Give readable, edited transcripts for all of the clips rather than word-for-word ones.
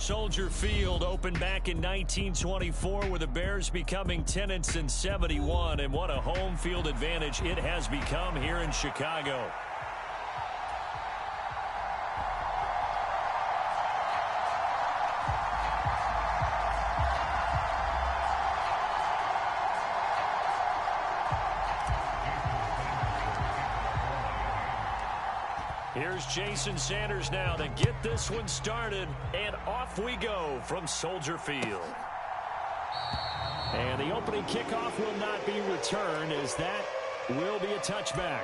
Soldier Field opened back in 1924 with the Bears becoming tenants in 71, and what a home field advantage it has become here in Chicago. Here's Jason Sanders now to get this one started, and off we go from Soldier Field. And the opening kickoff will not be returned, as that will be a touchback.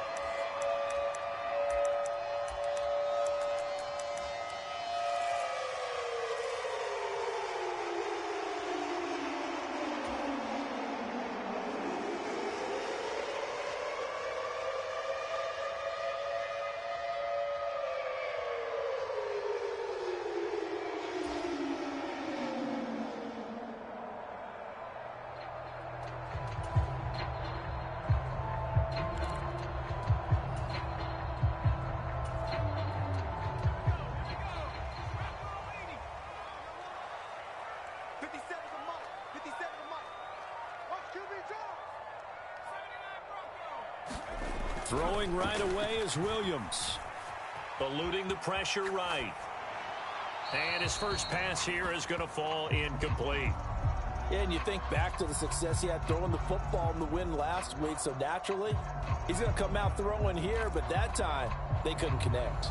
Throwing right away is Williams. Eluding the pressure right. And his first pass here is going to fall incomplete. Yeah, and you think back to the success he had throwing the football in the win last week, so naturally, he's going to come out throwing here, but that time, they couldn't connect.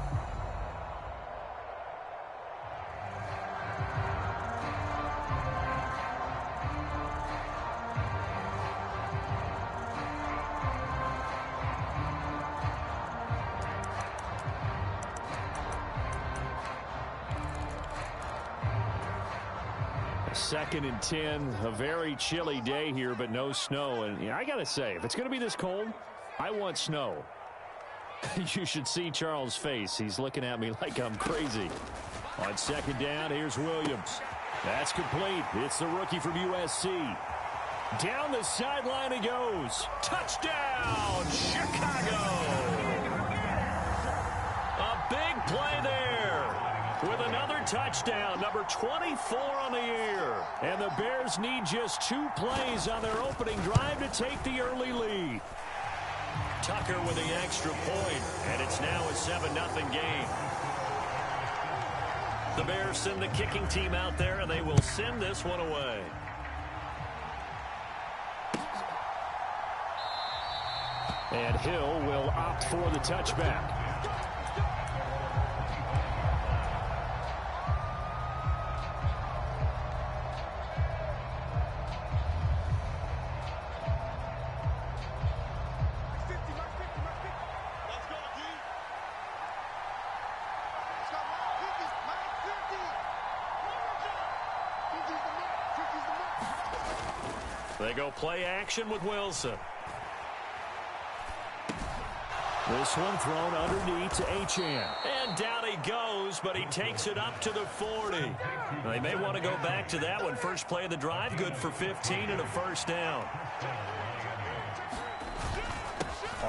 Second and 10, a very chilly day here, but no snow. And I got to say, if it's going to be this cold, I want snow. You should see Charles' face. He's looking at me like I'm crazy. On second down, here's Williams. That's complete. It's the rookie from USC. Down the sideline he goes. Touchdown, Chicago! A big play there. With another touchdown, number 24 on the year. And the Bears need just 2 plays on their opening drive to take the early lead. Tucker with the extra point, and it's now a 7-0 game. The Bears send the kicking team out there, and they will send this one away. And Hill will opt for the touchback. They go play action with Wilson. This one thrown underneath to Achane. And down he goes, but he takes it up to the 40. They may want to go back to that one. First play of the drive, good for 15 and a first down.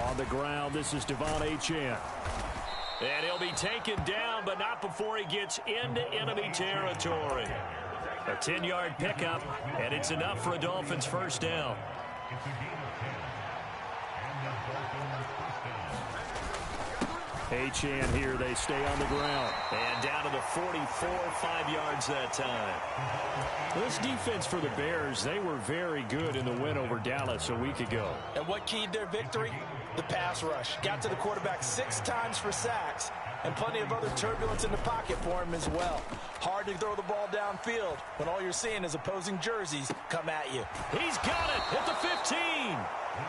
On the ground, this is Devon Achane. And he'll be taken down, but not before he gets into enemy territory. A 10-yard pickup, and it's enough for a Dolphins first down. Achane here, they stay on the ground. And down to the 44, 5 yards that time. This defense for the Bears, they were very good in the win over Dallas a week ago. And what keyed their victory? The pass rush. Got to the quarterback 6 times for sacks, and plenty of other turbulence in the pocket for him as well. Hard to throw the ball downfield when all you're seeing is opposing jerseys come at you. He's got it at the 15.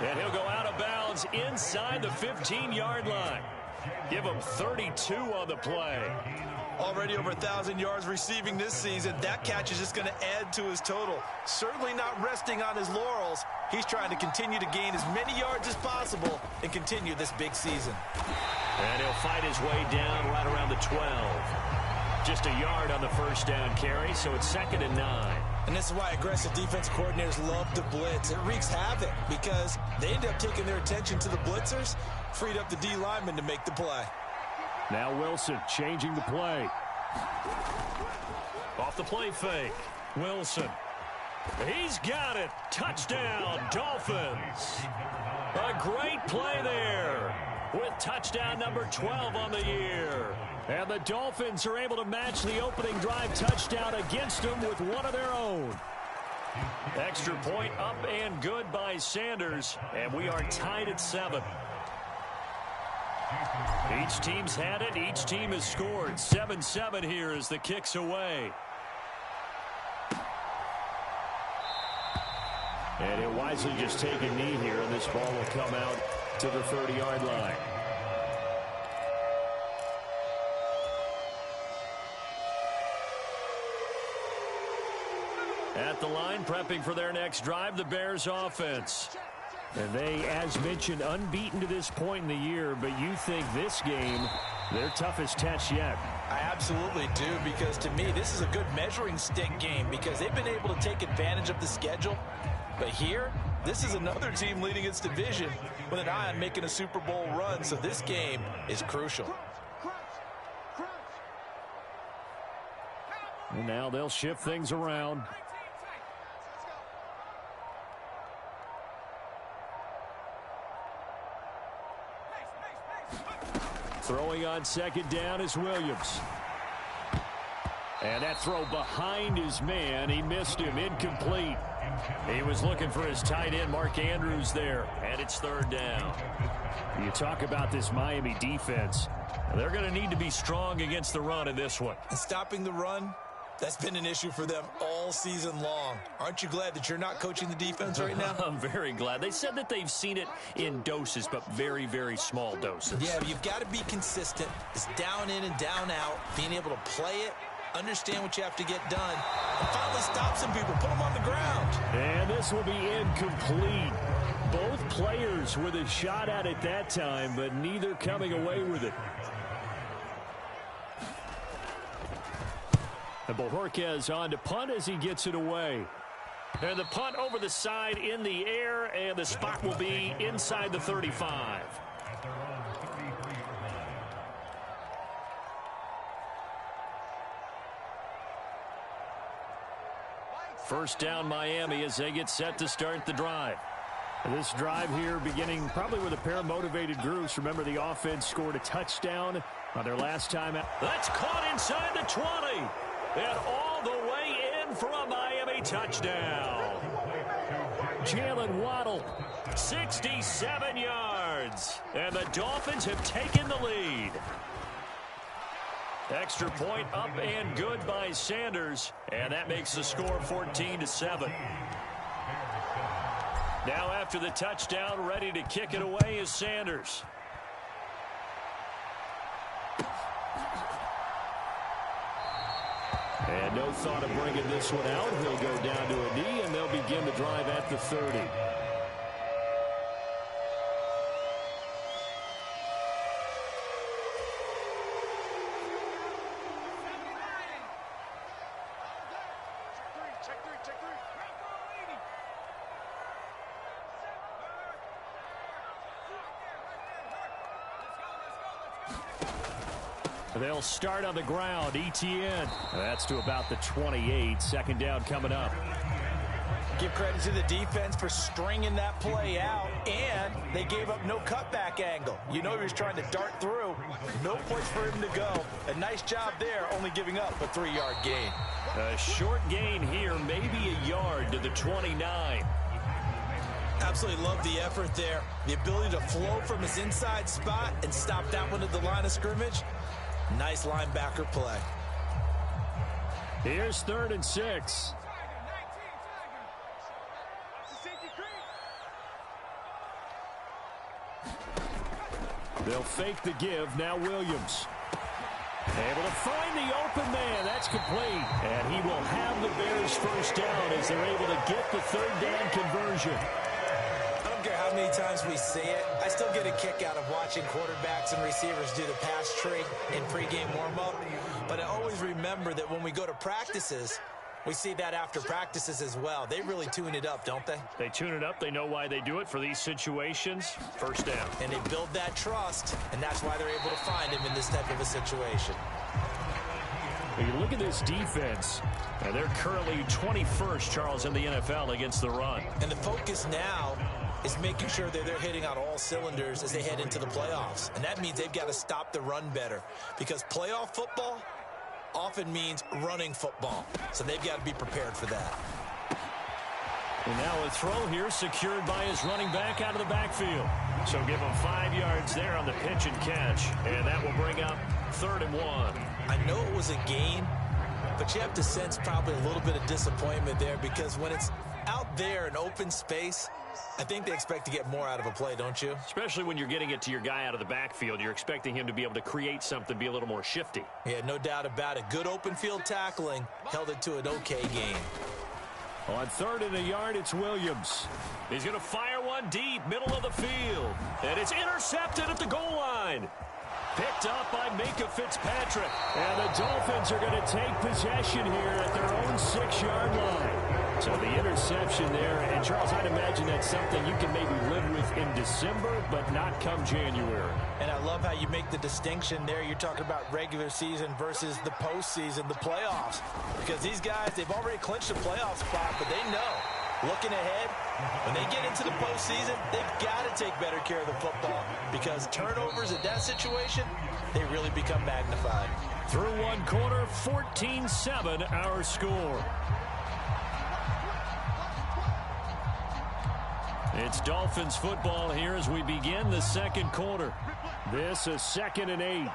And he'll go out of bounds inside the 15-yard line. Give him 32 on the play. Already over 1,000 yards receiving this season. That catch is just going to add to his total. Certainly not resting on his laurels. He's trying to continue to gain as many yards as possible and continue this big season. And he'll fight his way down right around the 12. Just a yard on the first down carry, so it's 2nd and 9. And this is why aggressive defense coordinators love to blitz. It wreaks havoc because they end up taking their attention to the blitzers, freed up the D lineman to make the play. Now Wilson changing the play. Off the play fake. Wilson. He's got it. Touchdown, Dolphins. A great play there with touchdown number 12 on the year. And the Dolphins are able to match the opening drive touchdown against them with one of their own. Extra point up and good by Sanders, and we are tied at 7. Each team's had it. Each team has scored. 7-7 here as the kick's away. And he'll wisely just take a knee here, and this ball will come out to the 30-yard line. At the line, prepping for their next drive, the Bears offense. And they, as mentioned, unbeaten to this point in the year, but you think this game, their toughest test yet. I absolutely do, because to me, this is a good measuring stick game because they've been able to take advantage of the schedule. But here, this is another team leading its division with an eye on making a Super Bowl run, so this game is crucial. And now they'll shift things around. Throwing on second down is Williams. And that throw behind his man. He missed him. Incomplete. He was looking for his tight end, Mark Andrews, there. And it's third down. You talk about this Miami defense. They're going to need to be strong against the run in this one. And stopping the run, that's been an issue for them all season long. Aren't you glad that you're not coaching the defense right now? I'm very glad. They said that they've seen it in doses, but very, very small doses. Yeah, you've got to be consistent. It's down in and down out, being able to play it, understand what you have to get done, and finally stop some people, put them on the ground. And this will be incomplete. Both players with a shot at it that time, but neither coming away with it. And Bojorquez on to punt as he gets it away. And the punt over the side in the air, and the spot will be inside the 35. First down Miami as they get set to start the drive. And this drive here beginning probably with a pair of motivated groups. Remember, the offense scored a touchdown on their last time out. That's caught inside the 20. And all the way in for a Miami touchdown. Jalen Waddle, 67 yards. And the Dolphins have taken the lead. Extra point up and good by Sanders. And that makes the score 14-7. Now after the touchdown, ready to kick it away is Sanders. And no thought of bringing this one out. He'll go down to a knee, and they'll begin the drive at the 30. They'll start on the ground. ETN. That's to about the 28. Second down coming up. Give credit to the defense for stringing that play out, and they gave up no cutback angle. You know he was trying to dart through. No place for him to go. A nice job there, only giving up a 3-yard gain. A short gain here, maybe a yard to the 29. Absolutely love the effort there. The ability to flow from his inside spot and stop that one at the line of scrimmage. Nice linebacker play. Here's 3rd and 6. They'll fake the give. Now Williams. Able to find the open man. That's complete. And he will have the Bears first down as they're able to get the 3rd down conversion. I don't care how many times we see it. I still get a kick out of watching quarterbacks and receivers do the pass tree in pregame warm-up. But I always remember that when we go to practices, we see that after practices as well. They really tune it up, don't they? They tune it up. They know why they do it for these situations. First down. And they build that trust, and that's why they're able to find him in this type of a situation. You look at this defense, and they're currently 21st, Charles, in the NFL against the run. And the focus now is making sure that they're hitting on all cylinders as they head into the playoffs. And that means they've got to stop the run better, because playoff football often means running football. So they've got to be prepared for that. And now a throw here secured by his running back out of the backfield. So give him 5 yards there on the pitch and catch. And that will bring up 3rd and 1. I know it was a gain, but you have to sense probably a little bit of disappointment there, because when it's out there in open space, I think they expect to get more out of a play, don't you? Especially when you're getting it to your guy out of the backfield. You're expecting him to be able to create something, be a little more shifty. Yeah, no doubt about it. Good open field tackling held it to an okay gain. On 3rd and a yard, it's Williams. He's going to fire one deep, middle of the field. And it's intercepted at the goal line. Picked up by Minka Fitzpatrick. And the Dolphins are going to take possession here at their own 6-yard line. So the interception there. And, Charles, I'd imagine that's something you can maybe live with in December, but not come January. And I love how you make the distinction there. You're talking about regular season versus the postseason, the playoffs. Because these guys, they've already clinched a playoff spot, but they know, looking ahead, when they get into the postseason, they've got to take better care of the football, because turnovers in that situation, they really become magnified. Through one quarter, 14-7 our score. It's Dolphins football here as we begin the second quarter. This is 2nd and 8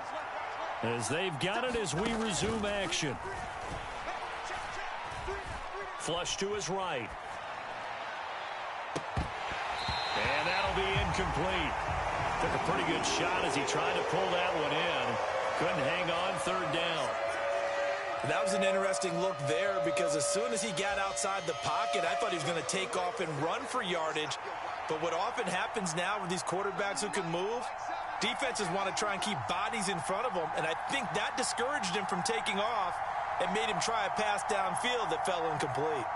as they've got it as we resume action. Flush to his right. And that'll be incomplete. Took a pretty good shot as he tried to pull that one in. Couldn't hang on, 3rd down. That was an interesting look there, because as soon as he got outside the pocket, I thought he was going to take off and run for yardage. But what often happens now with these quarterbacks who can move, defenses want to try and keep bodies in front of them, and I think that discouraged him from taking off and made him try a pass downfield that fell incomplete.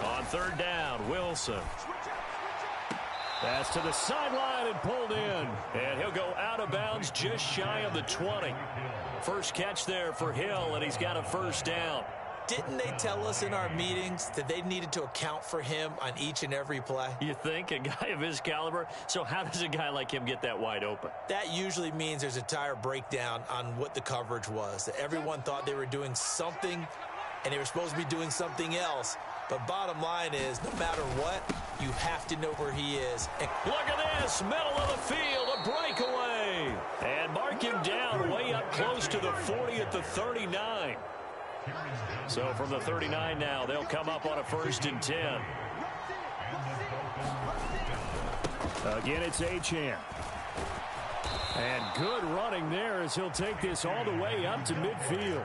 On 3rd down, Wilson. Pass to the sideline and pulled in. And he'll go out of bounds just shy of the 20. First catch there for Hill, and he's got a 1st down. Didn't they tell us in our meetings that they needed to account for him on each and every play? You think? A guy of his caliber? So how does a guy like him get that wide open? That usually means there's a tire breakdown on what the coverage was. That everyone thought they were doing something, and they were supposed to be doing something else. But bottom line is, no matter what, you have to know where he is. And look at this, middle of the field, a breakaway. And mark him down way up close to the 40 at the 39. So from the 39 now, they'll come up on a 1st and 10. Again, it's Achane. And good running there as he'll take this all the way up to midfield.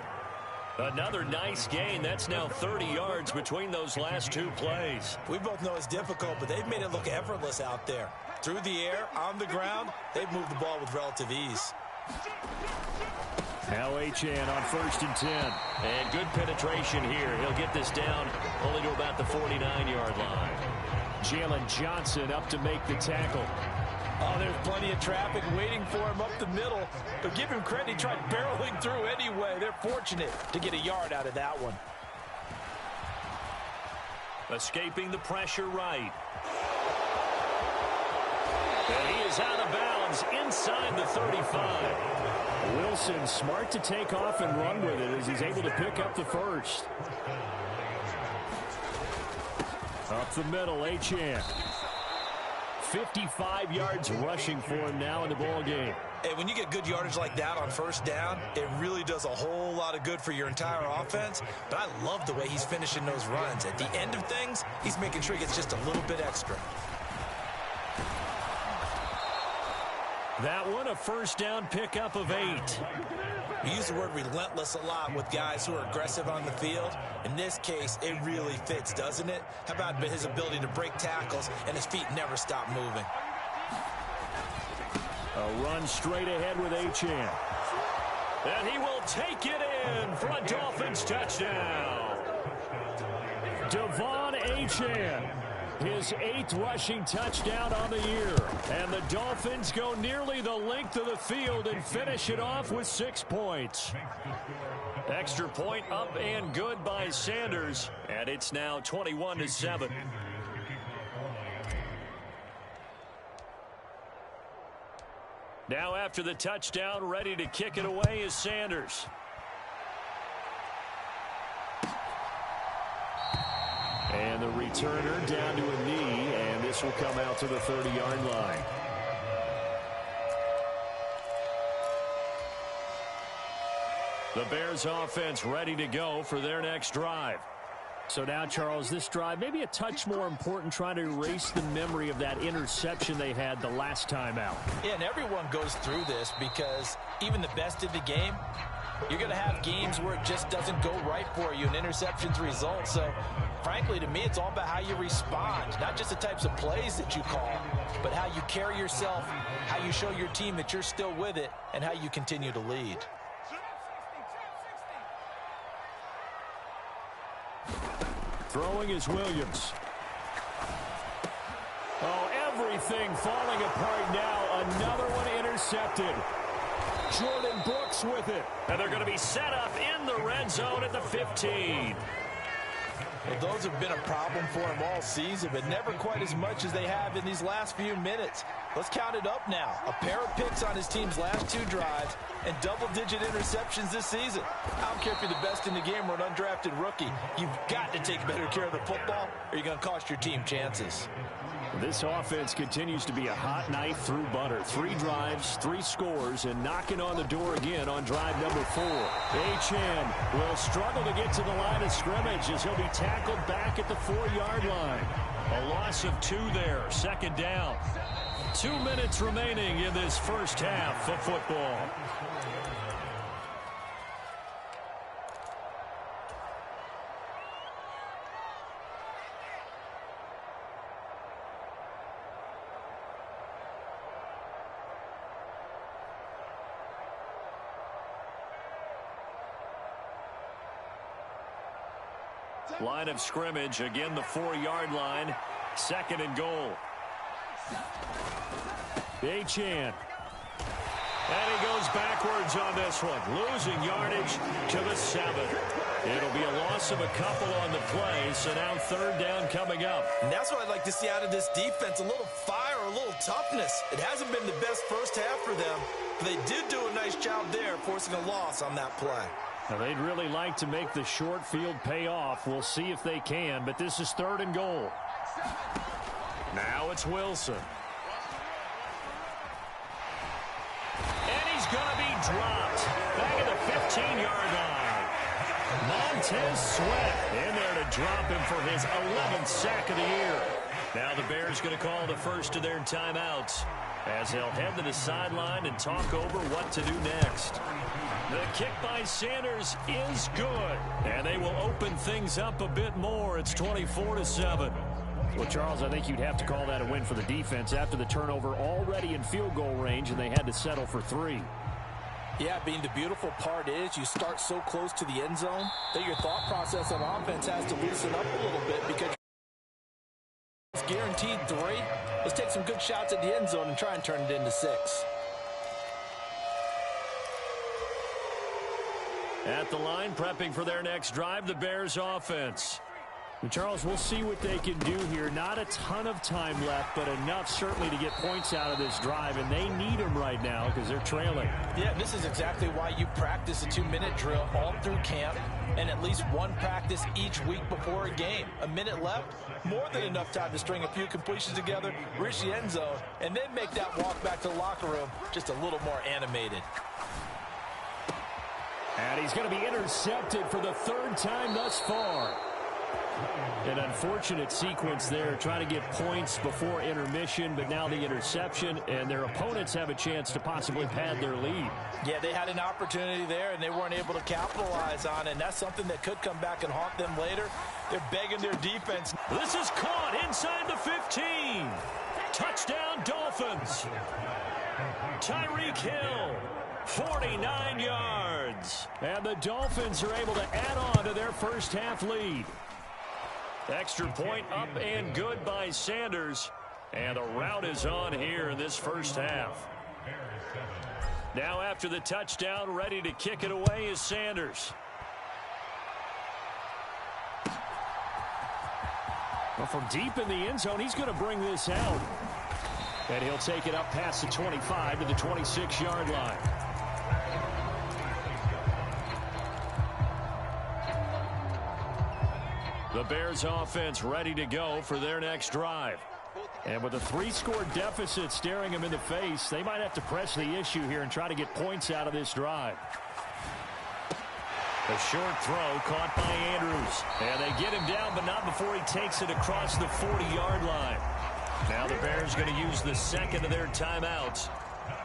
Another nice gain. That's now 30 yards between those last 2 plays. We both know it's difficult, but they've made it look effortless out there. Through the air, on the ground, they've moved the ball with relative ease. Now Achane on 1st and 10. And good penetration here. He'll get this down only to about the 49-yard line. Jalen Johnson up to make the tackle. Oh, there's plenty of traffic waiting for him up the middle. But give him credit, he tried barreling through anyway. They're fortunate to get a yard out of that one. Escaping the pressure right. And he is out of bounds inside the 35. Wilson smart to take off and run with it as he's able to pick up the 1st. Up the middle, Achane. 55 yards rushing for him now in the ball game. Hey, when you get good yardage like that on 1st down, it really does a whole lot of good for your entire offense. But I love the way he's finishing those runs. At the end of things, he's making sure he gets just a little bit extra. That one, a 1st down pickup of 8. We use the word relentless a lot with guys who are aggressive on the field. In this case, it really fits, doesn't it? How about his ability to break tackles and his feet never stop moving? A run straight ahead with Achane. And he will take it in for a Dolphins touchdown. Devon Achane. His 8th rushing touchdown on the year. And the Dolphins go nearly the length of the field and finish it off with 6 points. Extra point up and good by Sanders. And it's now 21-7. Now after the touchdown, ready to kick it away is Sanders. And the returner down to a knee, and this will come out to the 30-yard line. The Bears offense ready to go for their next drive. So now, Charles, this drive maybe a touch more important, trying to erase the memory of that interception they had the last time out. Yeah, and everyone goes through this because even the best of the game, you're going to have games where it just doesn't go right for you, and interceptions result. So, frankly, to me, it's all about how you respond, not just the types of plays that you call, but how you carry yourself, how you show your team that you're still with it, and how you continue to lead. Throwing is Williams. Oh, everything falling apart now. Another one intercepted. Jordan Brooks with it. And they're going to be set up in the red zone at the 15. Well, those have been a problem for him all season, but never quite as much as they have in these last few minutes. Let's count it up now. A pair of picks on his team's last 2 drives and double-digit interceptions this season. I don't care if you're the best in the game or an undrafted rookie. You've got to take better care of the football or you're going to cost your team chances. This offense continues to be a hot knife through butter. 3 drives, 3 scores, and knocking on the door again on drive number 4. Achane will struggle to get to the line of scrimmage as he'll be tackled back at the 4-yard line. A loss of 2 there, 2nd down. 2 minutes remaining in this first half of football. Line of scrimmage, again the 4-yard line, 2nd and goal. Achane. And he goes backwards on this one, losing yardage to the 7. It'll be a loss of a couple on the play, so now 3rd down coming up. And that's what I'd like to see out of this defense, a little fire, a little toughness. It hasn't been the best first half for them, but they did do a nice job there, forcing a loss on that play. Now, they'd really like to make the short field pay off. We'll see if they can, but this is 3rd and goal. Now it's Wilson. And he's going to be dropped back at the 15-yard line. Montez Sweat in there to drop him for his 11th sack of the year. Now the Bears going to call the first of their timeouts as they'll head to the sideline and talk over what to do next. The kick by Sanders is good, and they will open things up a bit more. It's 24-7. Well, Charles, I think you'd have to call that a win for the defense after the turnover already in field goal range, and they had to settle for 3. Yeah, Bean, the beautiful part is you start so close to the end zone that your thought process on offense has to loosen up a little bit because it's guaranteed 3. Let's take some good shots at the end zone and try and turn it into 6. At the line, prepping for their next drive, the Bears offense. And Charles, we'll see what they can do here. Not a ton of time left, but enough certainly to get points out of this drive, and they need them right now because they're trailing. Yeah, this is exactly why you practice a 2-minute drill all through camp and at least one practice each week before a game. A minute left, more than enough time to string a few completions together, reach the end zone, and then make that walk back to the locker room just a little more animated. And he's going to be intercepted for the 3rd time thus far. An unfortunate sequence there, trying to get points before intermission, but now the interception, and their opponents have a chance to possibly pad their lead. Yeah, they had an opportunity there, and they weren't able to capitalize on it, and that's something that could come back and haunt them later. They're begging their defense. This is caught inside the 15. Touchdown, Dolphins. Tyreek Hill. 49 yards. And the Dolphins are able to add on to their first half lead. Extra point up and good by Sanders. And the rout is on here in this first half. Now after the touchdown, ready to kick it away is Sanders. Well, from deep in the end zone, he's going to bring this out. And he'll take it up past the 25 to the 26-yard line. The Bears offense ready to go for their next drive. And with a 3-score deficit staring them in the face, they might have to press the issue here and try to get points out of this drive. A short throw caught by Andrews. And they get him down, but not before he takes it across the 40-yard line. Now the Bears going to use the second of their timeouts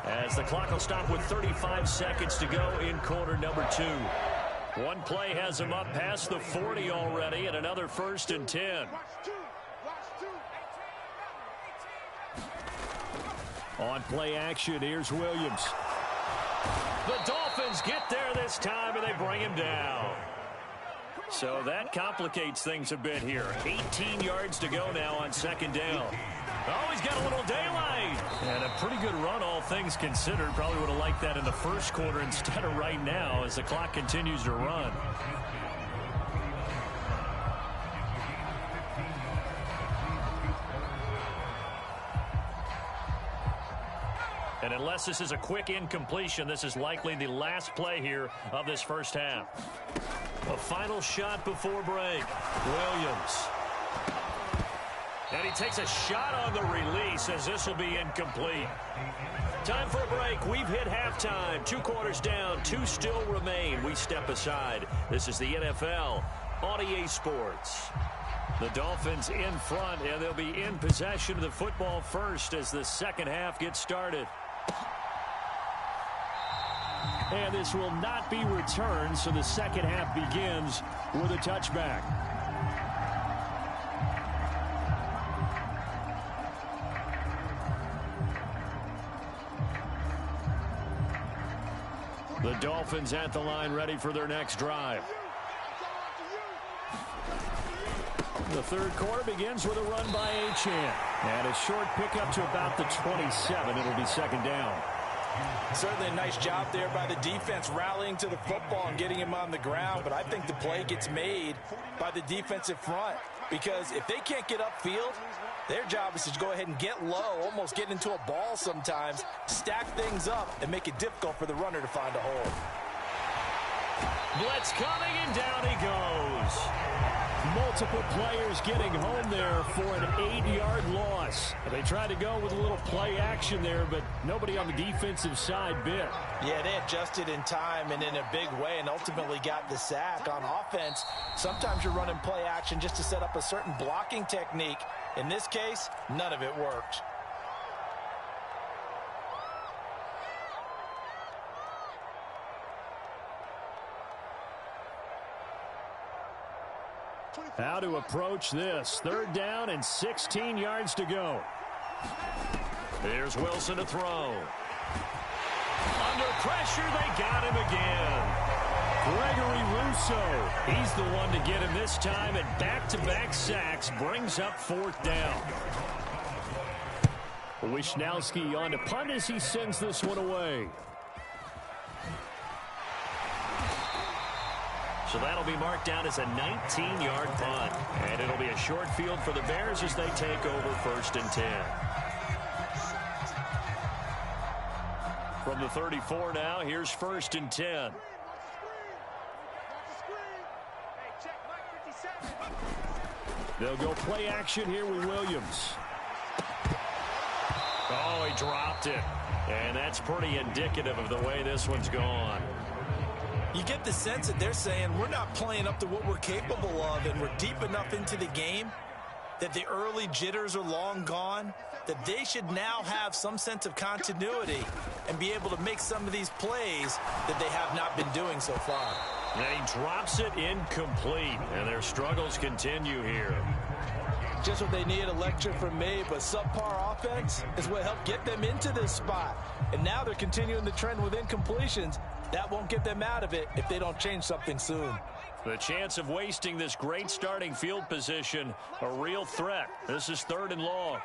as the clock will stop with 35 seconds to go in quarter number 2. One play has him up past the 40 already, and another 1st and 10. On play action, here's Williams. The Dolphins get there this time, and they bring him down. So that complicates things a bit here. 18 yards to go now on 2nd down. Oh, he's got a little daylight. And a pretty good run, all things considered. Probably would have liked that in the first quarter instead of right now as the clock continues to run. And unless this is a quick incompletion, this is likely the last play here of this first half. A final shot before break. Williams. And he takes a shot on the release as this will be incomplete. Time for a break. We've hit halftime. 2 quarters down. 2 still remain. We step aside. This is the NFL on EA Sports. The Dolphins in front, and they'll be in possession of the football first as the second half gets started. And this will not be returned, so the second half begins with a touchback. The Dolphins at the line ready for their next drive. The third quarter begins with a run by Achane. And a short pickup to about the 27. It'll be 2nd down. Certainly a nice job there by the defense rallying to the football and getting him on the ground. But I think the play gets made by the defensive front. Because if they can't get upfield, their job is to go ahead and get low, almost get into a ball sometimes, stack things up, and make it difficult for the runner to find a hole. Blitz coming, and down he goes. Multiple players getting home there for an 8-yard loss. They tried to go with a little play action there, but nobody on the defensive side bit. Yeah, they adjusted in time and in a big way and ultimately got the sack. On offense, sometimes you're running play action just to set up a certain blocking technique. In this case, none of it worked. How to approach this. 3rd down and 16 yards to go. Here's Wilson to throw. Under pressure, they got him again. Gregory Rousseau, he's the one to get him this time, and back-to-back sacks brings up 4th down. Wishnowski on to punt as he sends this one away. So that'll be marked down as a 19-yard punt. And it'll be a short field for the Bears as they take over 1st and 10. From the 34 now, here's 1st and 10. They'll go play action here with Williams. Oh, he dropped it. And that's pretty indicative of the way this one's gone. You get the sense that they're saying we're not playing up to what we're capable of, and we're deep enough into the game that the early jitters are long gone, that they should now have some sense of continuity and be able to make some of these plays that they have not been doing so far. And he drops it incomplete, and their struggles continue here. Just what they need, a lecture from me, but subpar offense is what helped get them into this spot. And now they're continuing the trend with incompletions. That won't get them out of it if they don't change something soon. The chance of wasting this great starting field position, a real threat. This is 3rd and long.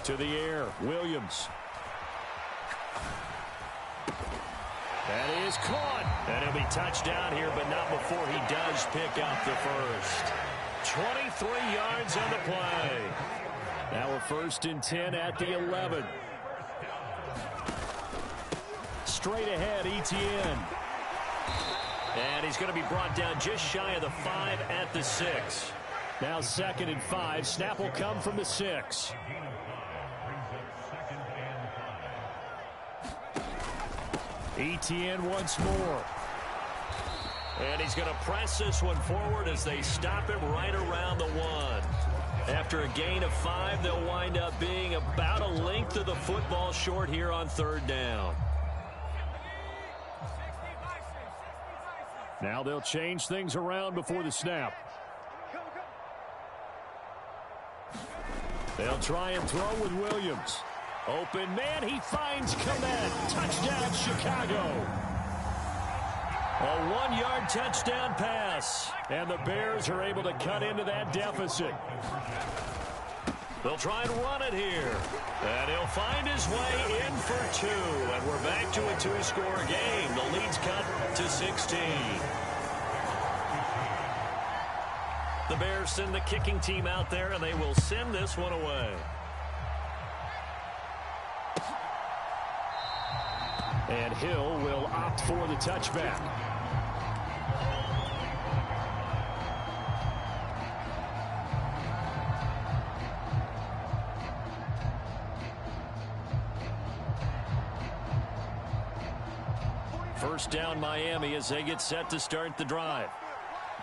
To the air, Williams. That is caught. And he'll be touched down here, but not before he does pick up the first. 23 yards on the play. Now a 1st and 10 at the 11. Straight ahead, Etienne. And he's going to be brought down just shy of the 5 at the 6. Now 2nd and 5. Snap will come from the 6. Etienne once more. And he's going to press this one forward as they stop him right around the 1. After a gain of 5, they'll wind up being about a length of the football short here on 3rd down. Now they'll change things around before the snap. They'll try and throw with Williams. Open man, he finds Komet. Touchdown, Chicago. A 1-yard touchdown pass. And the Bears are able to cut into that deficit. They'll try and run it here. And he'll find his way in for 2. And we're back to a 2-score game. The lead's cut to 16. The Bears send the kicking team out there, and they will send this one away. And Hill will opt for the touchback. First down, Miami, as they get set to start the drive.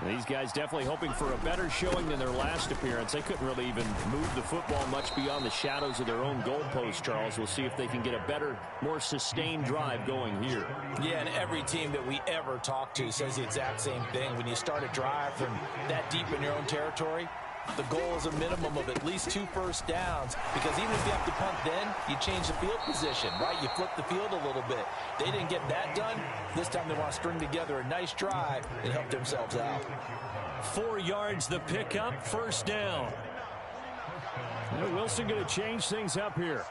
These guys definitely hoping for a better showing than their last appearance. They couldn't really even move the football much beyond the shadows of their own goalpost, Charles. We'll see if they can get a better, more sustained drive going here. Yeah, and every team that we ever talk to says the exact same thing. When you start a drive from that deep in your own territory, the goal is a minimum of at least 2 first downs, because even if you have to punt then, you change the field position, right? You flip the field a little bit. They didn't get that done. This time they want to string together a nice drive and help themselves out. 4 yards the pickup, 1st down. And Wilson going to change things up here.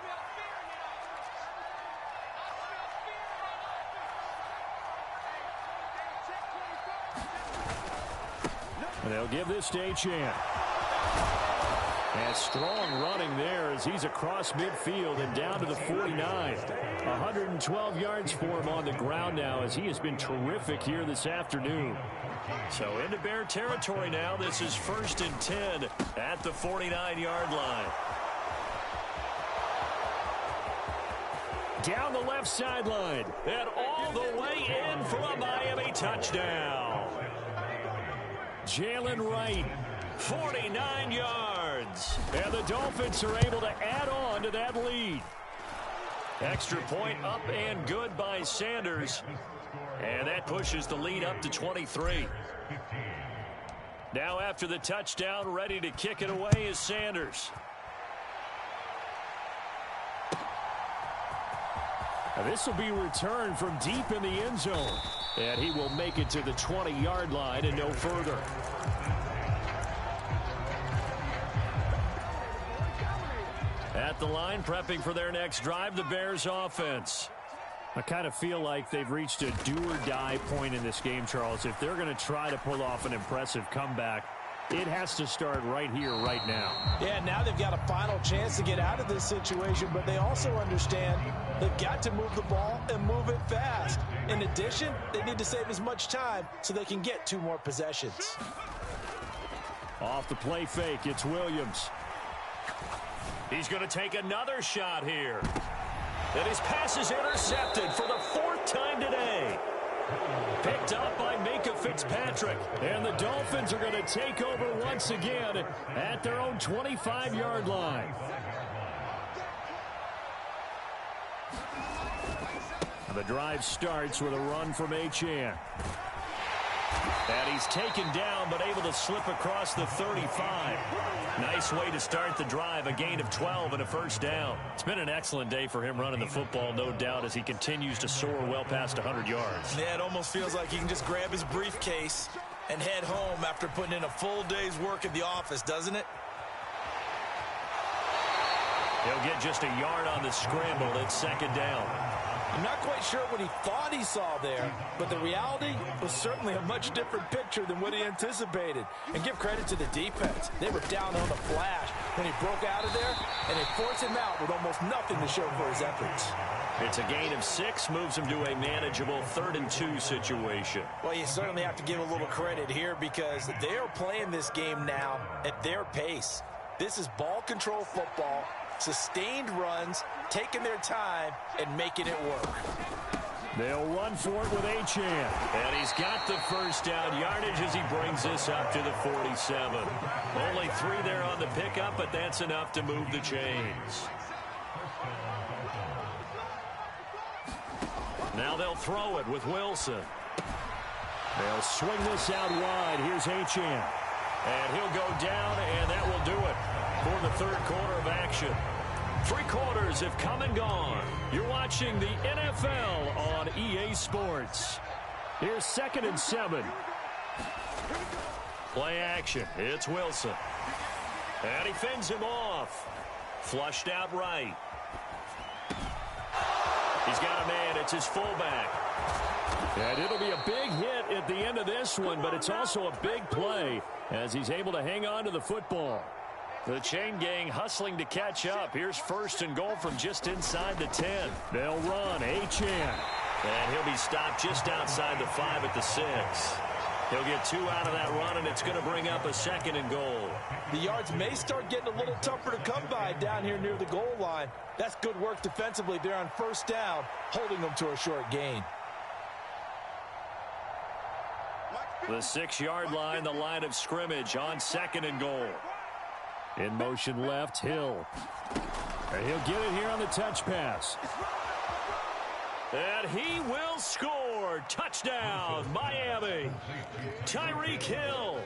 And they'll give this to Etienne. And strong running there as he's across midfield and down to the 49. 112 yards for him on the ground now as he has been terrific here this afternoon. So into Bear territory now. This is 1st and 10 at the 49-yard line. Down the left sideline and all the way in for a Miami touchdown. Jalen Wright, 49 yards. And the Dolphins are able to add on to that lead. Extra point up and good by Sanders. And that pushes the lead up to 23. Now after the touchdown, ready to kick it away is Sanders. Now this will be returned from deep in the end zone. And he will make it to the 20-yard line and no further. At the line, prepping for their next drive, the Bears offense. I kind of feel like they've reached a do-or-die point in this game, Charles. If they're going to try to pull off an impressive comeback, it has to start right here, right now. Yeah, now they've got a final chance to get out of this situation, but they also understand they've got to move the ball and move it fast. In addition, they need to save as much time so they can get 2 more possessions. Off the play fake, it's Williams. He's going to take another shot here. And his pass is intercepted for the 4th time today. Picked up by Minka Fitzpatrick. And the Dolphins are going to take over once again at their own 25-yard line. The drive starts with a run from Etienne. And he's taken down, but able to slip across the 35. Nice way to start the drive, a gain of 12 and a first down. It's been an excellent day for him running the football, no doubt, as he continues to soar well past 100 yards. Yeah, it almost feels like he can just grab his briefcase and head home after putting in a full day's work at the office, doesn't it? He'll get just a yard on the scramble. It's second down. I'm not quite sure what he thought he saw there, but the reality was certainly a much different picture than what he anticipated. And give credit to the defense. They were down on the flash when he broke out of there, and they forced him out with almost nothing to show for his efforts. It's a gain of 6, moves him to a manageable 3rd and 2 situation. Well, you certainly have to give a little credit here because they are playing this game now at their pace. This is ball control football. Sustained runs, taking their time, and making it work. They'll run for it with Achane. And he's got the first down yardage as he brings this up to the 47. Only 3 there on the pickup, but that's enough to move the chains. Now they'll throw it with Wilson. They'll swing this out wide. Here's Achane. And he'll go down, and that will do it for the third quarter of action. 3 quarters have come and gone. You're watching the NFL on EA Sports. Here's 2nd and 7. Play action. It's Wilson. And he fends him off. Flushed out right. He's got a man. It's his fullback. And it'll be a big hit at the end of this one, but it's also a big play as he's able to hang on to the football. The chain gang hustling to catch up. Here's 1st and goal from just inside the 10. They'll run. Achane. And he'll be stopped just outside the 5 at the 6. He'll get 2 out of that run, and it's going to bring up a 2nd and goal. The yards may start getting a little tougher to come by down here near the goal line. That's good work defensively there on 1st down, holding them to a short gain. The 6-yard line, the line of scrimmage on 2nd and goal. In motion left, Hill. And he'll get it here on the touch pass. And he will score. Touchdown, Miami. Tyreek Hill,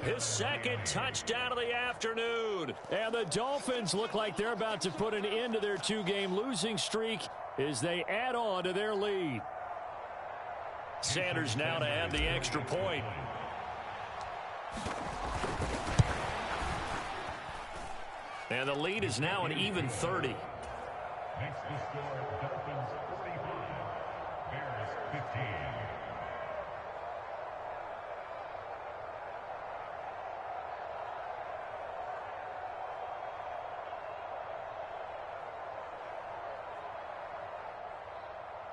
his 2nd touchdown of the afternoon. And the Dolphins look like they're about to put an end to their 2-game losing streak as they add on to their lead. Sanders now to add the extra point. And the lead is now an even 30. Next to score, Dolphins 45, Bears 15.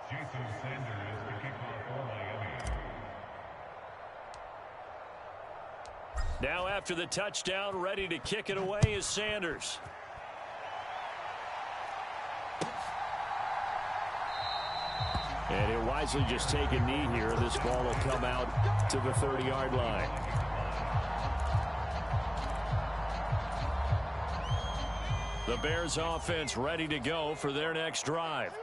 Jason Sanders to kick off for Miami. Now after the touchdown, ready to kick it away is Sanders. And he'll wisely just take a knee here. This ball will come out to the 30-yard line. The Bears offense ready to go for their next drive.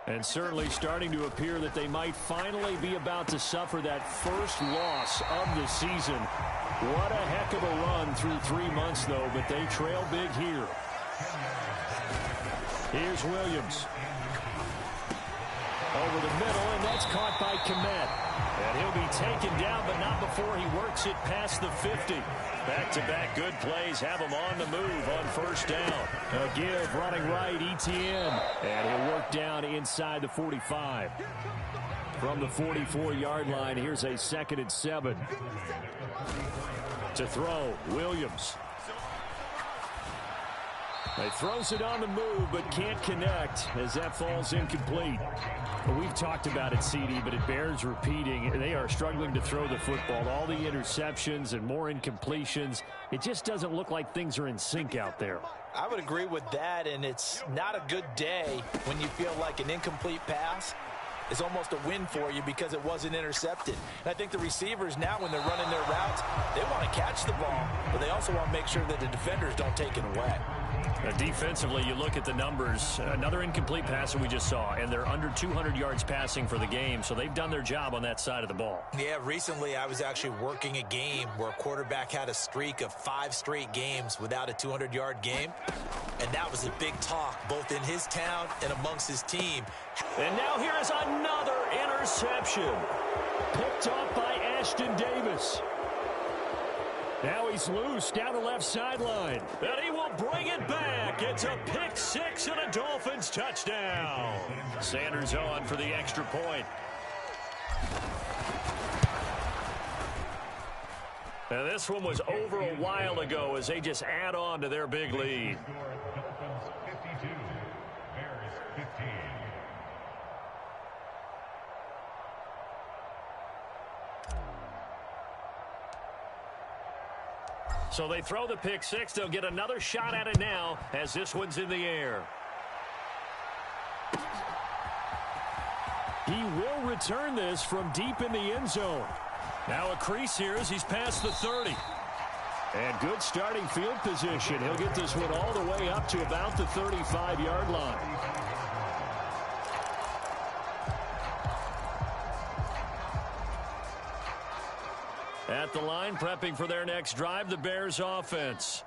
And certainly starting to appear that they might finally be about to suffer that first loss of the season. What a heck of a run through 3 months, though, but they trail big here. Here's Williams. Over the middle, and that's caught by Kmet. And he'll be taken down, but not before he works it past the 50. Back-to-back good plays have him on the move on 1st down. A give running right, Etienne. And he'll work down inside the 45. From the 44-yard line, here's a 2nd and 7. To throw, Williams. He throws it on the move, but can't connect as that falls incomplete. Well, we've talked about it, CD, but it bears repeating. They are struggling to throw the football. All the interceptions and more incompletions. It just doesn't look like things are in sync out there. I would agree with that, and it's not a good day when you feel like an incomplete pass is almost a win for you because it wasn't intercepted. And I think the receivers now, when they're running their routes, they want to catch the ball, but they also want to make sure that the defenders don't take it away. Defensively, you look at the numbers. Another incomplete pass that we just saw, and they're under 200 yards passing for the game, so they've done their job on that side of the ball. Yeah, recently I was actually working a game where a quarterback had a streak of 5 straight games without a 200-yard game, and that was a big talk both in his town and amongst his team. And now here is another interception. Picked off by Ashton Davis. Now he's loose down the left sideline. And he will bring it back. It's a pick six and a Dolphins touchdown. Sanders on for the extra point. Now this one was over a while ago as they just add on to their big lead. Dolphins 52, Bears 15. So they throw the pick six. They'll get another shot at it now as this one's in the air. He will return this from deep in the end zone. Now a crease here as he's past the 30. And good starting field position. He'll get this one all the way up to about the 35-yard line. At the line, prepping for their next drive, the Bears offense.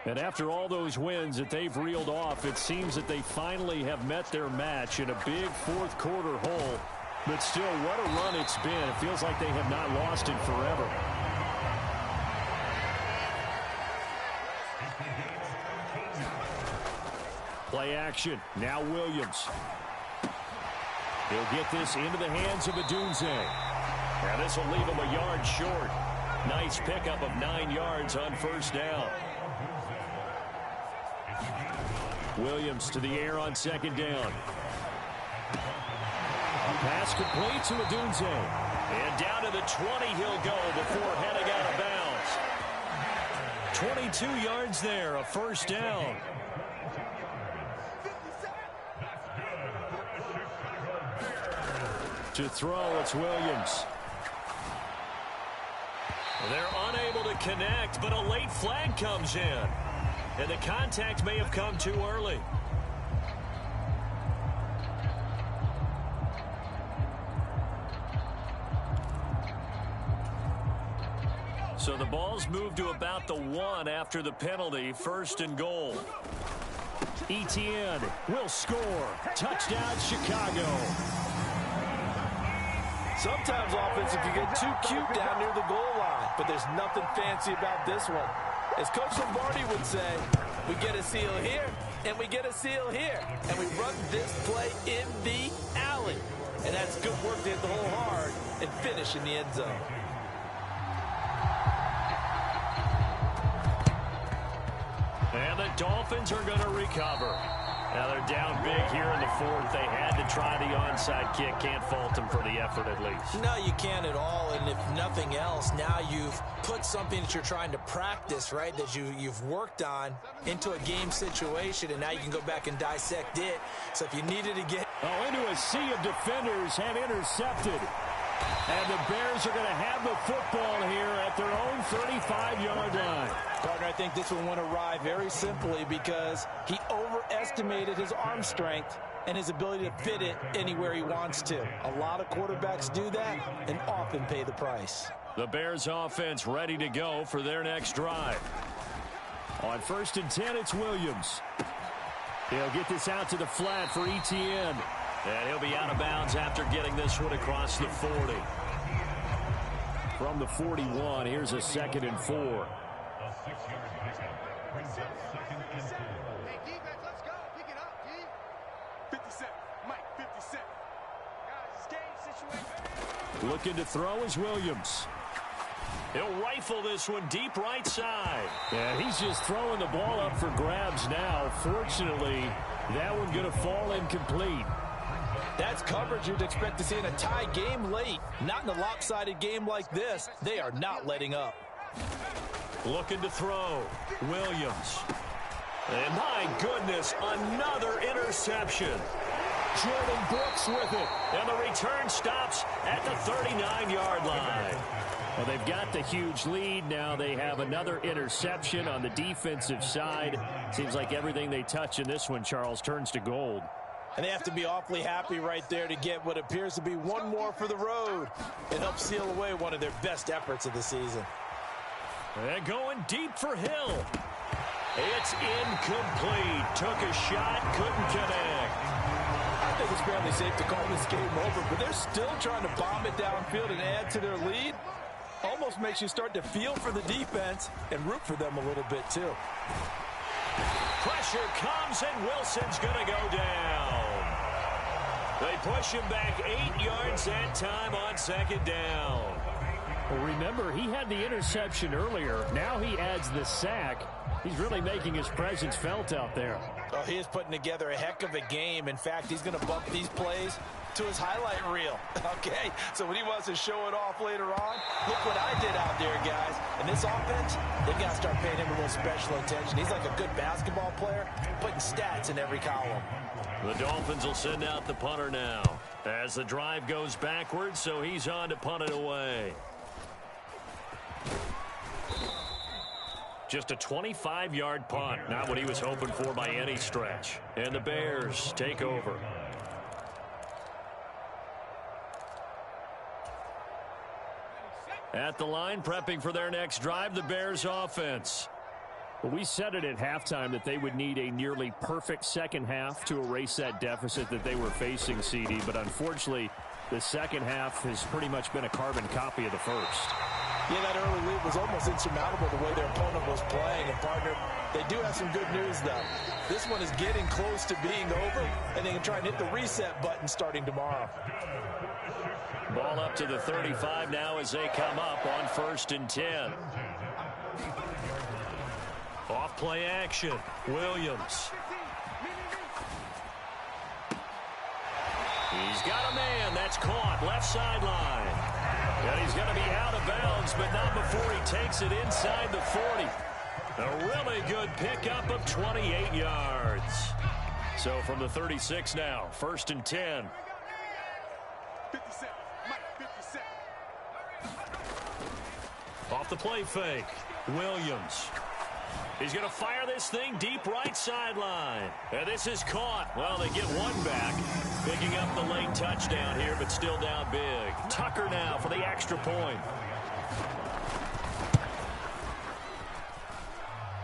And after all those wins that they've reeled off, it seems that they finally have met their match in a big fourth quarter hole. But still, what a run it's been. It feels like they have not lost it forever. Play action. Now Williams. He'll get this into the hands of Adunze. Now this will leave him a yard short. Nice pickup of 9 yards on first down. Williams to the air on second down. A pass complete to Adunze. And down to the 20 he'll go before heading out of bounds. 22 yards there, a first down. To throw, it's Williams. They're unable to connect, but a late flag comes in. And the contact may have come too early. So the ball's moved to about the 1 after the penalty, first and goal. Etienne will score. Touchdown, Chicago. Sometimes offense, if you get too cute down near the goal line, but there's nothing fancy about this one. As Coach Lombardi would say, we get a seal here, and we get a seal here, and we run this play in the alley. And that's good work to hit the hole hard and finish in the end zone. And the Dolphins are going to recover. Now they're down big here in the fourth. They had to try the onside kick. Can't fault them for the effort at least. No, you can't at all. And if nothing else, now you've put something that you're trying to practice, right, that you've worked on into a game situation, and now you can go back and dissect it. So if you needed to get... Oh, into a sea of defenders have intercepted. And the Bears are going to have the football here at their own 35-yard line. Partner, I think this one went awry very simply because he overestimated his arm strength and his ability to fit it anywhere he wants to. A lot of quarterbacks do that and often pay the price. The Bears offense ready to go for their next drive. On 1st and 10, it's Williams. He'll get this out to the flat for Etienne. And he'll be out of bounds after getting this one across the 40. From the 41, here's a 2nd and 4. A 6-yard pickup brings up 2nd and 4. Hey, defense, let's go. Pick it up, D. 57. Mike, 57. Guys, it's game situation. Looking to throw is Williams. He'll rifle this one deep right side. Yeah, he's just throwing the ball up for grabs now. Fortunately, that one going to fall incomplete. That's coverage you'd expect to see in a tie game late. Not in a lopsided game like this. They are not letting up. Looking to throw. Williams. And my goodness, another interception. Jordan Brooks with it. And the return stops at the 39-yard line. Well, they've got the huge lead. Now they have another interception on the defensive side. Seems like everything they touch in this one, Charles, turns to gold. And they have to be awfully happy right there to get what appears to be one more for the road. It helps seal away one of their best efforts of the season. They're going deep for Hill. It's incomplete. Took a shot, couldn't connect. I think it's fairly safe to call this game over, but they're still trying to bomb it downfield and add to their lead. Almost makes you start to feel for the defense and root for them a little bit too. Pressure comes and Wilson's going to go down. They push him back 8 yards that time on second down. Well, remember, he had the interception earlier. Now he adds the sack. He's really making his presence felt out there. Oh, he is putting together a heck of a game. In fact, he's going to bump these plays to his highlight reel. Okay, so when he wants to show it off later on, look what I did out there, guys. And this offense, they've got to start paying him a little special attention. He's like a good basketball player, putting stats in every column. The Dolphins will send out the punter now as the drive goes backwards, so he's on to punt it away. Just a 25-yard punt, not what he was hoping for by any stretch. And the Bears take over. At the line, prepping for their next drive, the Bears offense. Well, we said it at halftime that they would need a nearly perfect second half to erase that deficit that they were facing, CD. But unfortunately, the second half has pretty much been a carbon copy of the first. Yeah, that early lead was almost insurmountable the way their opponent was playing. And, partner, they do have some good news, though. This one is getting close to being over, and they can try and hit the reset button starting tomorrow. Ball up to the 35 now as they come up on 1st and 10. Off play action. Williams. He's got a man. That's caught. Left sideline. And he's going to be out of bounds, but not before he takes it inside the 40. A really good pickup of 28 yards. So from the 36 now, 1st and 10. 57. Mike, 57. Off the play fake. Williams. He's going to fire this thing deep right sideline. And this is caught. Well, they get one back. Picking up the late touchdown here, but still down big. Tucker now for the extra point.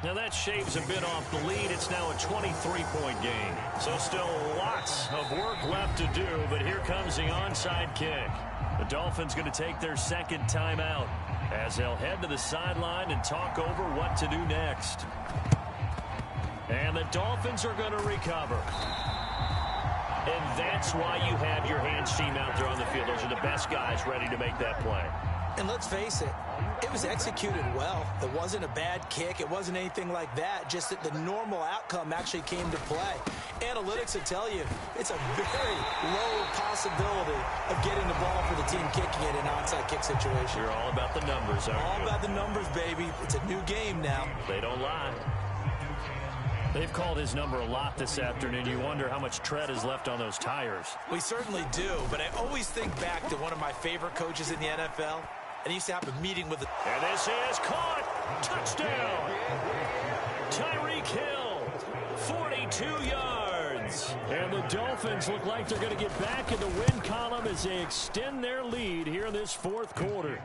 Now that shaves a bit off the lead. It's now a 23-point game. So still lots of work left to do, but here comes the onside kick. The Dolphins going to take their second timeout as they'll head to the sideline and talk over what to do next. And the Dolphins are going to recover. And that's why you have your hands team out there on the field. Those are the best guys ready to make that play. And let's face it, it was executed well. It wasn't a bad kick. It wasn't anything like that. Just that the normal outcome actually came to play. Analytics will tell you it's a very low possibility of getting the ball for the team kicking it in an onside kick situation. You're all about the numbers, aren't you? All about the numbers, baby. It's a new game now. They don't lie. They've called his number a lot this afternoon. You wonder how much tread is left on those tires. We certainly do, but I always think back to one of my favorite coaches in the NFL, and he used to have a meeting with the... And this is caught. Touchdown. Tyreek Hill, 42 yards. And the Dolphins look like they're going to get back in the win column as they extend their lead here in this 4th quarter.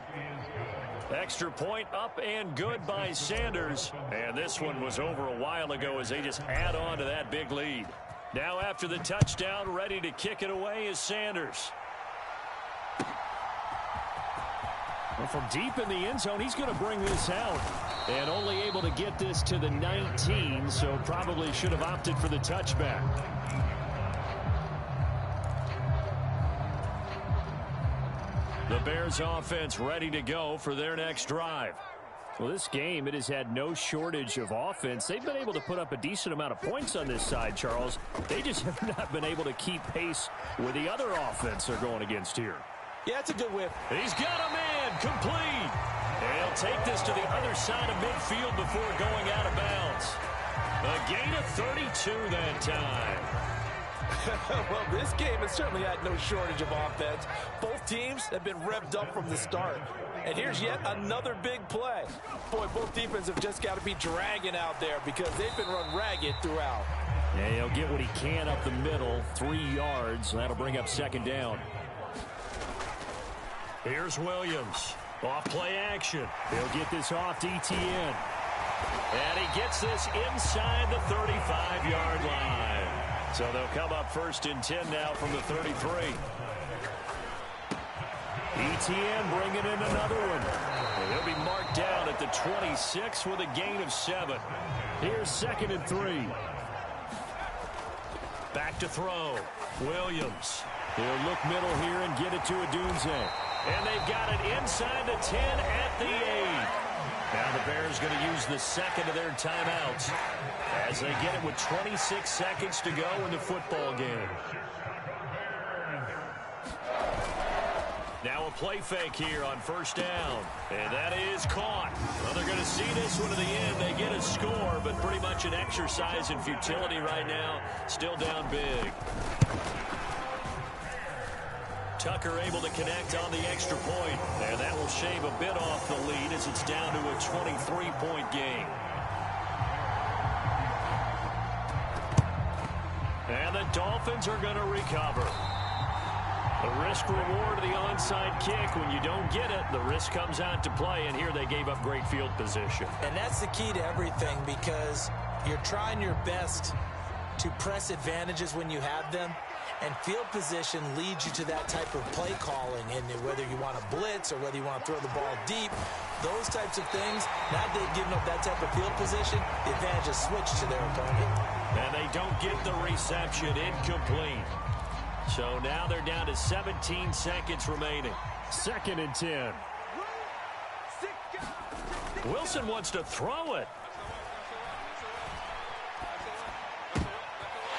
Extra point up and good by Sanders. And this one was over a while ago as they just add on to that big lead. Now after the touchdown, ready to kick it away is Sanders. Well, from deep in the end zone, he's going to bring this out. And only able to get this to the 19, so probably should have opted for the touchback. The Bears offense ready to go for their next drive. Well, this game, it has had no shortage of offense. They've been able to put up a decent amount of points on this side, Charles. They just have not been able to keep pace with the other offense they're going against here. Yeah, it's a good whip. He's got a man, complete. And he'll take this to the other side of midfield before going out of bounds. A gain of 32 that time. Well, this game has certainly had no shortage of offense. Both teams have been revved up from the start. And here's yet another big play. Boy, both defenses have just got to be dragging out there because they've been run ragged throughout. Yeah, he'll get what he can up the middle, 3 yards. That'll bring up second down. Here's Williams. Off play action. He'll get this off to ETN. And he gets this inside the 35-yard line. So they'll come up 1st and 10 now from the 33. ETN bringing in another one. And he'll be marked down at the 26 with a gain of 7. Here's 2nd and 3. Back to throw. Williams. He'll look middle here and get it to Odunze. And they've got it inside the 10 at the 8. Now the Bears going to use the second of their timeouts as they get it with 26 seconds to go in the football game. Now a play fake here on 1st down. And that is caught. Well, they're going to see this one to the end. They get a score, but pretty much an exercise in futility right now. Still down big. Tucker able to connect on the extra point. And that will shave a bit off the lead as it's down to a 23-point game. And the Dolphins are going to recover. The risk reward of the onside kick. When you don't get it, the risk comes out to play. And here they gave up great field position. And that's the key to everything because you're trying your best to press advantages when you have them. And field position leads you to that type of play calling. And whether you want to blitz or whether you want to throw the ball deep, those types of things, now that they've given up that type of field position, the advantage is switched to their opponent. And they don't get the reception. Incomplete. So now they're down to 17 seconds remaining. 2nd and 10. Wilson wants to throw it.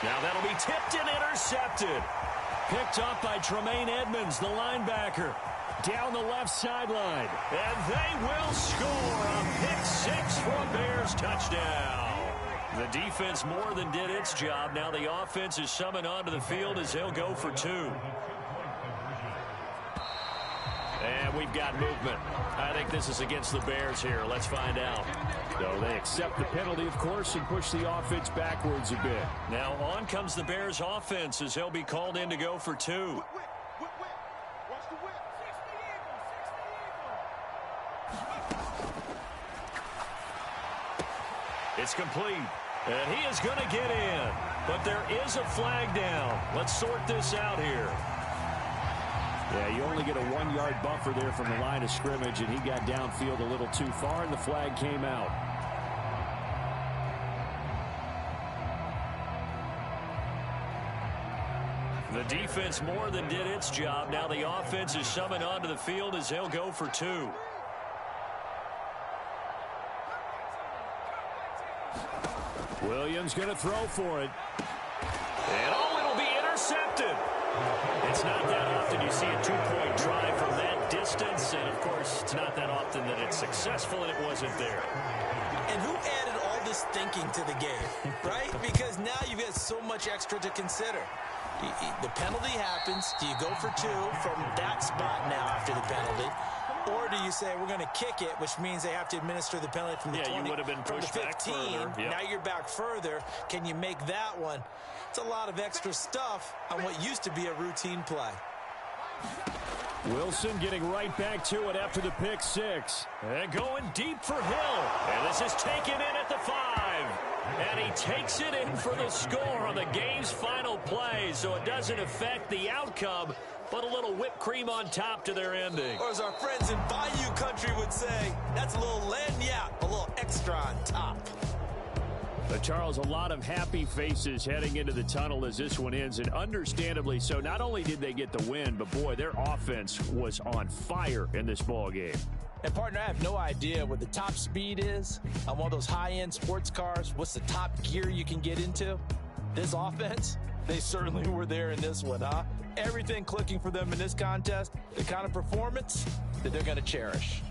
Now that'll be tipped and intercepted. Picked up by Tremaine Edmonds, the linebacker. Down the left sideline. And they will score a pick 6 for a Bears touchdown. The defense more than did its job. Now the offense is summoned onto the field as they'll go for 2. And we've got movement. I think this is against the Bears here. Let's find out. So they accept the penalty, of course, and push the offense backwards a bit. Now on comes the Bears offense as he'll be called in to go for 2. It's complete. And he is going to get in. But there is a flag down. Let's sort this out here. Yeah, you only get a 1-yard buffer there from the line of scrimmage, and he got downfield a little too far, and the flag came out. The defense more than did its job. Now the offense is summoned onto the field as they'll go for 2. Williams going to throw for it. And it'll be intercepted. It's not that often you see a 2-point drive from that distance, and of course it's not that often that it's successful, and it wasn't there. And who added all this thinking to the game, right? Because now you've got so much extra to consider. The penalty happens. Do you go for 2 from that spot now after the penalty? Or do you say we're going to kick it, which means they have to administer the penalty from the 20, you would have been pushed from the 15. Back further. Yep. Now you're back further. Can you make that one? It's a lot of extra stuff on what used to be a routine play. Wilson getting right back to it after the pick 6. And going deep for Hill. And this is taken in at the 5. And he takes it in for the score on the game's final play. So it doesn't affect the outcome, but a little whipped cream on top to their ending. Or as our friends in Bayou Country would say, that's a little lagniappe, a little extra on top. But Charles, a lot of happy faces heading into the tunnel as this one ends, and understandably so. Not only did they get the win, but boy, their offense was on fire in this ball game. And partner, I have no idea what the top speed is on one of those high-end sports cars. What's the top gear you can get into? This offense, they certainly were there in this one, huh? Everything clicking for them in this contest, the kind of performance that they're going to cherish.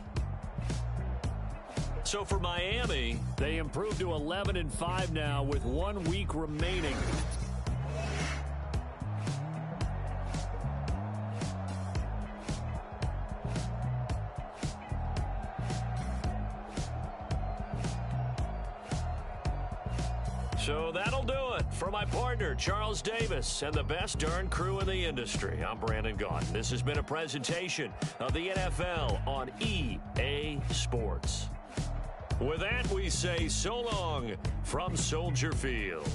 So for Miami, they improved to 11-5 now with 1 week remaining. So that'll do it. For my partner, Charles Davis, and the best darn crew in the industry, I'm Brandon Gaudin. This has been a presentation of the NFL on EA Sports. With that, we say so long from Soldier Field.